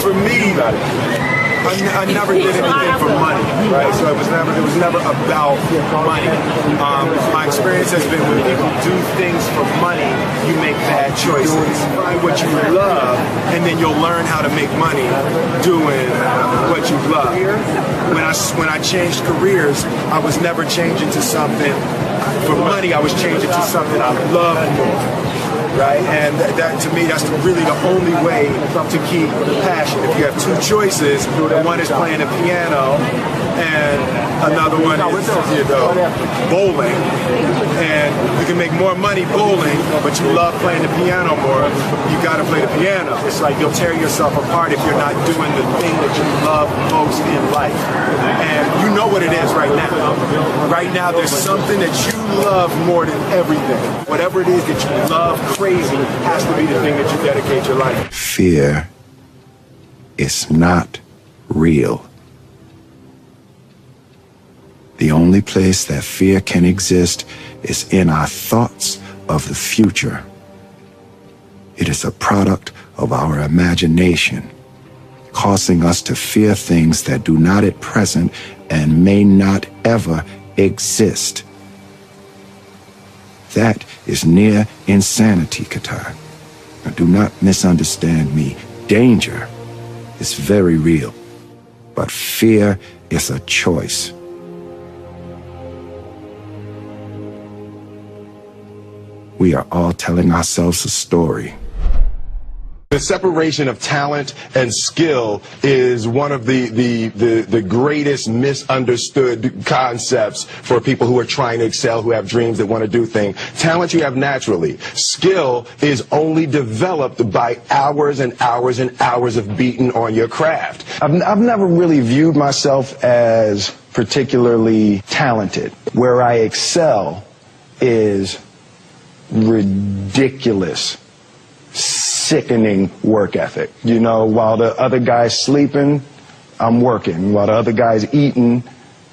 for me, I never did anything for money, right? So it was never about money. My experience has been when people do things for money, you make bad choices. Find what you love, and then you'll learn how to make money doing what you love. When I changed careers, I was never changing to something for money. I was changing to something I love more. Right, and that to me, that's really the only way to keep the passion. If you have two choices, one is playing the piano, and another one is, bowling. And you can make more money bowling, but you love playing the piano more. You got to play the piano. It's like you'll tear yourself apart if you're not doing the thing that you love most in life. And you know what it is right now. Right now, there's something that you love more than everything. Whatever it is that you love crazy has to be the thing that you dedicate your life. Fear is not real. The only place that fear can exist is in our thoughts of the future. It is a product of our imagination, causing us to fear things that do not at present and may not ever exist. That is near insanity, Qatar. Now, do not misunderstand me. Danger is very real, but fear is a choice. We are all telling ourselves a story. The separation of talent and skill is one of the greatest misunderstood concepts for people who are trying to excel, who have dreams that want to do things. Talent you have naturally. Skill is only developed by hours and hours and hours of beating on your craft. I've never really viewed myself as particularly talented. Where I excel is ridiculous, sickening work ethic. You know, while the other guy's sleeping, I'm working. While the other guy's eating,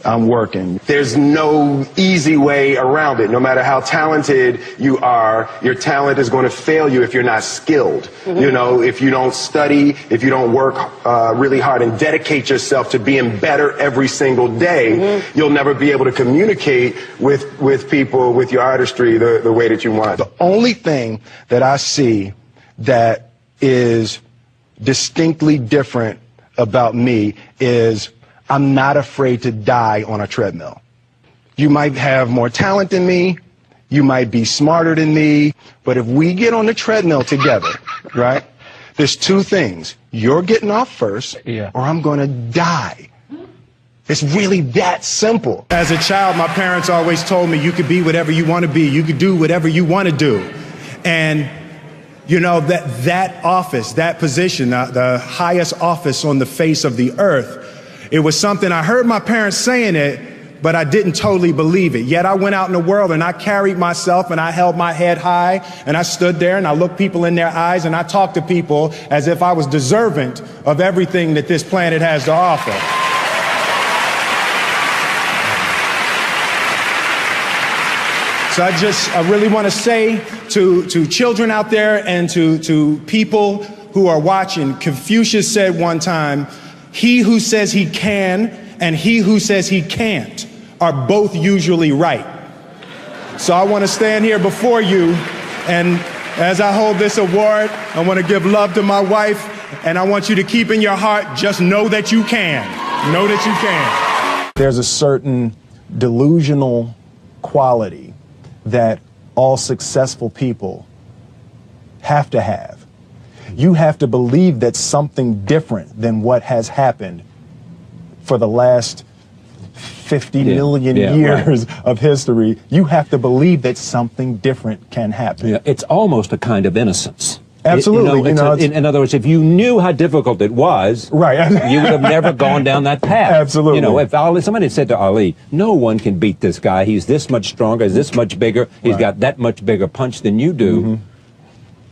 I'm working. There's no easy way around it. No matter how talented you are, your talent is going to fail you if you're not skilled. You know, if you don't study, if you don't work really hard and dedicate yourself to being better every single day, you'll never be able to communicate with people, with your artistry, the way that you want. The only thing that I see that is distinctly different about me is I'm not afraid to die on a treadmill. You might have more talent than me, you might be smarter than me, but if we get on the treadmill together, right, there's two things. You're getting off first, or I'm gonna die. It's really that simple. As a child, my parents always told me you could be whatever you want to be, you could do whatever you want to do. And you know, that office, that position, the highest office on the face of the earth, it was something I heard my parents saying it, but I didn't totally believe it. Yet I went out in the world and I carried myself and I held my head high and I stood there and I looked people in their eyes and I talked to people as if I was deserving of everything that this planet has to offer. So I really want to say to children out there and to people who are watching, Confucius said one time, he who says he can and he who says he can't are both usually right. So I want to stand here before you, and as I hold this award, I want to give love to my wife, and I want you to keep in your heart, just know that you can. Know that you can. There's a certain delusional quality that all successful people have to have. You have to believe that something different than what has happened for the last 50 million years of history. You have to believe that something different can happen. Yeah, it's almost a kind of innocence. Absolutely. In other words, if you knew how difficult it was, right, you would have never gone down that path. Absolutely. You know, if somebody had said to Ali, no one can beat this guy, he's this much stronger, he's this much bigger, he's got that much bigger punch than you do,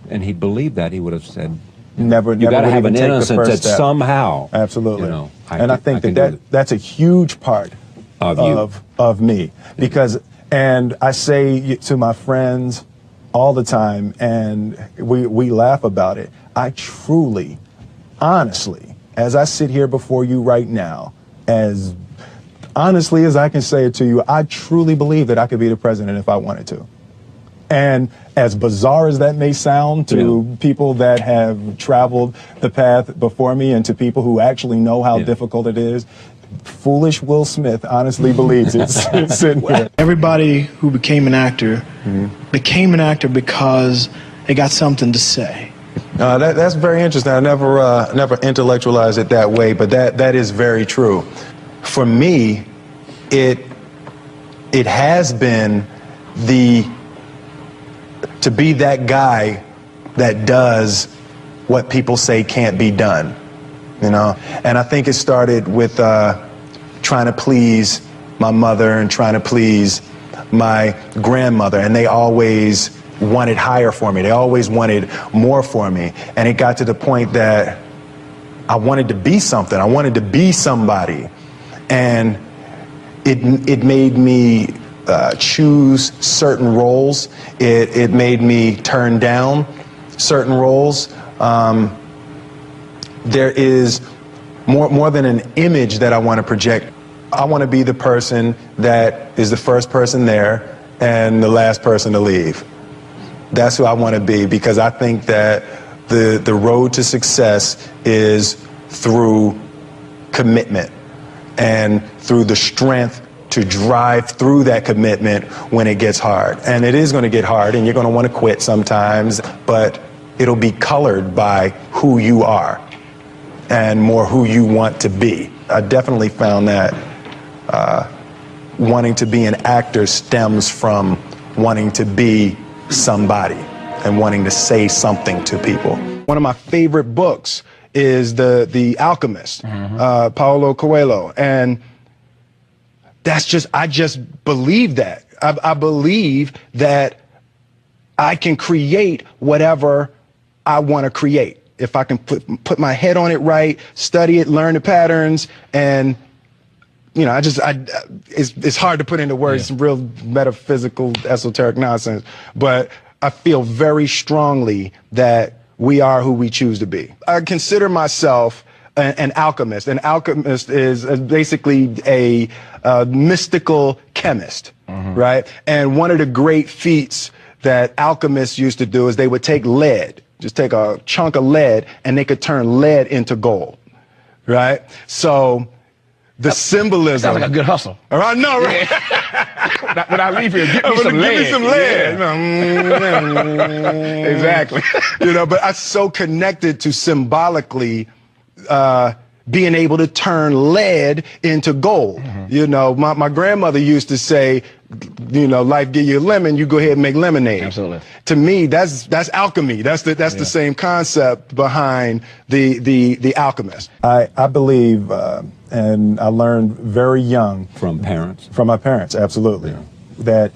and he believed that, he would have said, never you got to have an innocence that step. Somehow. Absolutely. You know, I think that's a huge part of me, because, and I say to my friends all the time, and we laugh about it, I truly honestly, as I sit here before you right now, as honestly as I can say it to you, I truly believe that I could be the president if I wanted to. And as bizarre as that may sound to people that have traveled the path before me and to people who actually know how difficult it is, foolish Will Smith honestly believes it's sitting here. Everybody who became an actor became an actor because they got something to say. That's very interesting. I never intellectualized it that way, but that is very true. For me, it has been to be that guy that does what people say can't be done, you know? And I think it started with trying to please my mother and trying to please my grandmother, and they always wanted higher for me. They always wanted more for me. And it got to the point that I wanted to be something. I wanted to be somebody. And it made me choose certain roles. It made me turn down certain roles. There is more than an image that I want to project. I want to be the person that is the first person there and the last person to leave. That's who I want to be, because I think that the road to success is through commitment and through the strength to drive through that commitment when it gets hard. And it is going to get hard, and you're going to want to quit sometimes, but it'll be colored by who you are and more who you want to be. I definitely found that wanting to be an actor stems from wanting to be somebody and wanting to say something to people. One of my favorite books is The Alchemist, Paulo Coelho, and I just believe that. I believe that I can create whatever I want to create. If I can put my head on it right, study it, learn the patterns, and you know, it's hard to put into words, some real metaphysical, esoteric nonsense, but I feel very strongly that we are who we choose to be. I consider myself an alchemist. An alchemist is basically a mystical chemist, right? And one of the great feats that alchemists used to do is they would take lead, just take a chunk of lead, and they could turn lead into gold, right? So the symbolism. Sounds like a good hustle. All right, no, right? When I leave here, give me some lead. Give me some lead. Yeah. Exactly. You know, but I'm so connected to symbolically being able to turn lead into gold. You know, my grandmother used to say, you know, life give you a lemon, you go ahead and make lemonade. Absolutely. To me, that's alchemy. That's the same concept behind the alchemist. I believe, and I learned very young From parents? From my parents, absolutely. That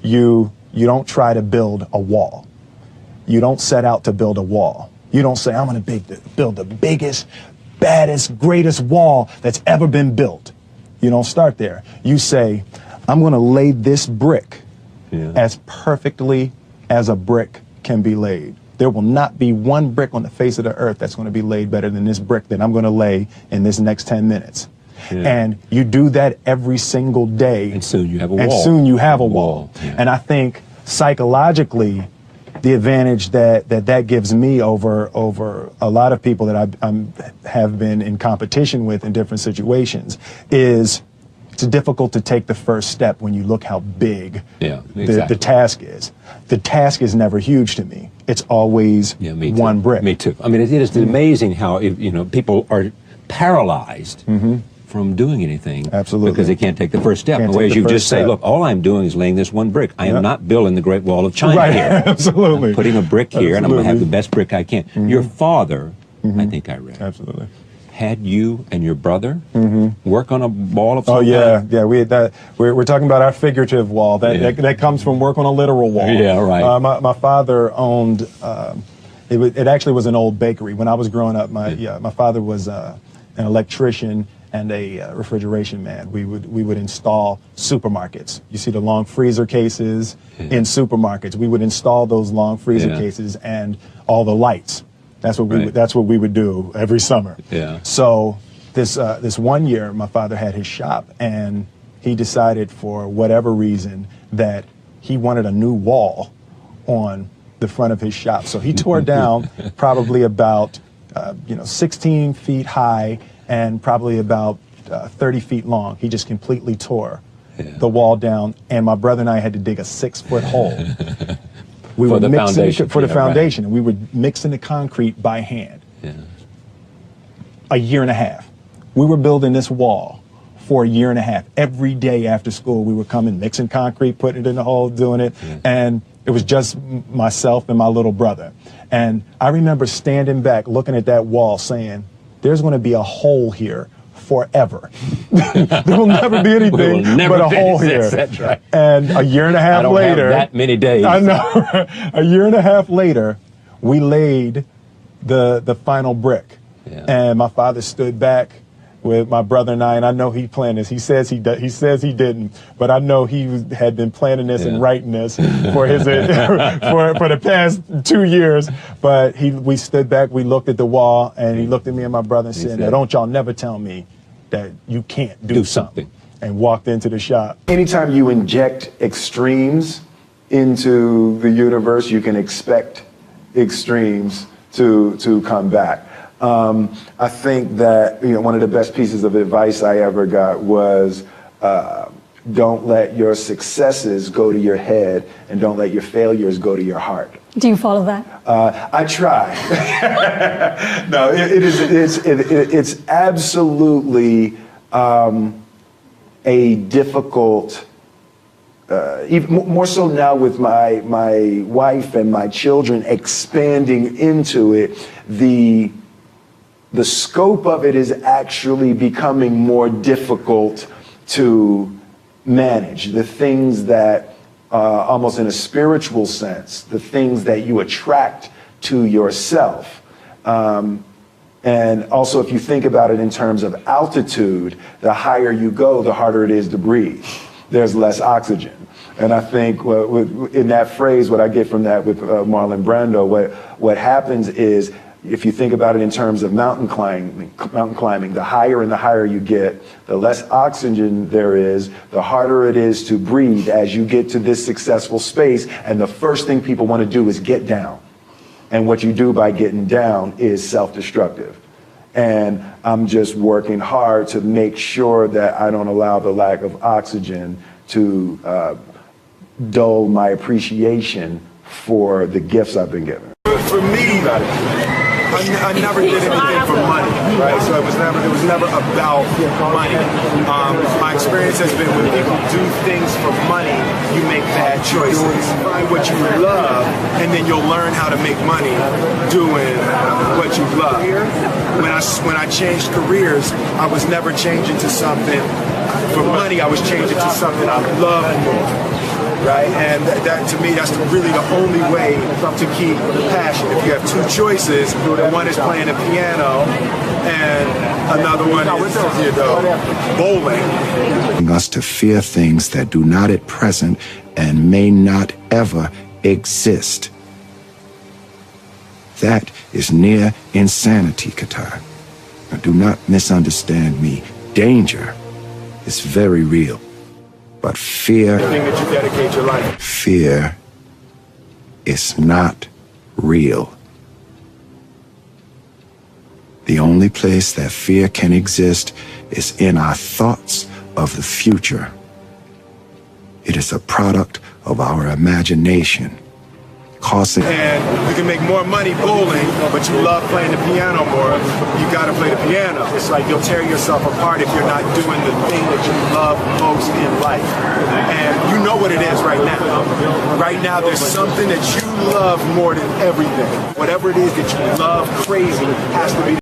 you don't try to build a wall. You don't set out to build a wall. You don't say, I'm going to build the biggest, baddest, greatest wall that's ever been built. You don't start there. You say, I'm going to lay this brick as perfectly as a brick can be laid. There will not be one brick on the face of the earth that's going to be laid better than this brick that I'm going to lay in this next 10 minutes. And you do that every single day. And soon you have a wall. And soon you have a wall. And I think psychologically, the advantage that gives me over a lot of people that I have been in competition with in different situations is it's difficult to take the first step when you look how big the task is. The task is never huge to me. It's always one brick. Me too. I mean, it is amazing how, you know, people are paralyzed from doing anything. Absolutely. Because they can't take the first step. Whereas you just say, look, all I'm doing is laying this one brick. I am not building the Great Wall of China here. Absolutely. I'm putting a brick here, and I'm going to have the best brick I can. Your father, I think I read, had you and your brother work on a wall of some kind? Yeah. We had that. We're talking about our figurative wall. That comes from work on a literal wall. Yeah, right. My father owned. It actually was an old bakery when I was growing up. My father was an electrician and a refrigeration man. We would install supermarkets. You see the long freezer cases in supermarkets. We would install those long freezer cases and all the lights. That's what we would do every summer. Yeah. So this one year, my father had his shop, and he decided for whatever reason that he wanted a new wall on the front of his shop. So he tore down probably about 16 feet high and probably about 30 feet long. He just completely tore the wall down, and my brother and I had to dig a 6-foot hole. We for were the mixing foundation. for the Yeah, foundation, and we were mixing the concrete by hand. Yeah. A year and a half. We were building this wall for a year and a half. Every day after school, we were coming, mixing concrete, putting it in the hole, doing it, and it was just myself and my little brother. And I remember standing back, looking at that wall, saying, "There's going to be a hole here forever. There will never be anything but a hole here." That's right. And a year and a half I don't later, have that many days. I know. A year and a half later, we laid the final brick, and my father stood back with my brother and I know he planned this. He says he didn't, but I know he had been planning this and writing this for his for the past 2 years. But we stood back, we looked at the wall, and he looked at me and my brother and said, "Now don't y'all never tell me that you can't do something," and walked into the shop. Anytime you inject extremes into the universe, you can expect extremes to come back. I think that one of the best pieces of advice I ever got was don't let your successes go to your head, and don't let your failures go to your heart. Do you follow that? I try. No, it's absolutely a difficult. Even more so now with my wife and my children expanding into it, the scope of it is actually becoming more difficult to manage. The things that, almost in a spiritual sense, the things that you attract to yourself. And also, if you think about it in terms of altitude, the higher you go, the harder it is to breathe. There's less oxygen. And I think in that phrase, what I get from that with Marlon Brando, what happens is, if you think about it in terms of mountain climbing, the higher and the higher you get, the less oxygen there is, the harder it is to breathe as you get to this successful space. And the first thing people want to do is get down. And what you do by getting down is self-destructive. And I'm just working hard to make sure that I don't allow the lack of oxygen to dull my appreciation for the gifts I've been given. For me, I never did anything for money, right? So it was never about money. My experience has been when people do things for money, you make bad choices. Find what you love, and then you'll learn how to make money doing what you love. When I changed careers, I was never changing to something for money. I was changing to something I love more. Right, and that to me, that's really the only way to keep the passion. If you have two choices, one is playing the piano, and another one is, bowling. Us to fear things that do not at present and may not ever exist. That is near insanity, Qatar. Now, do not misunderstand me. Danger is very real. But fear is not real. The only place that fear can exist is in our thoughts of the future. It is a product of our imagination. And you can make more money bowling, but you love playing the piano more, you gotta play the piano. It's like you'll tear yourself apart if you're not doing the thing that you love most in life. And you know what it is right now. Right now, there's something that you love more than everything. Whatever it is that you love crazy has to be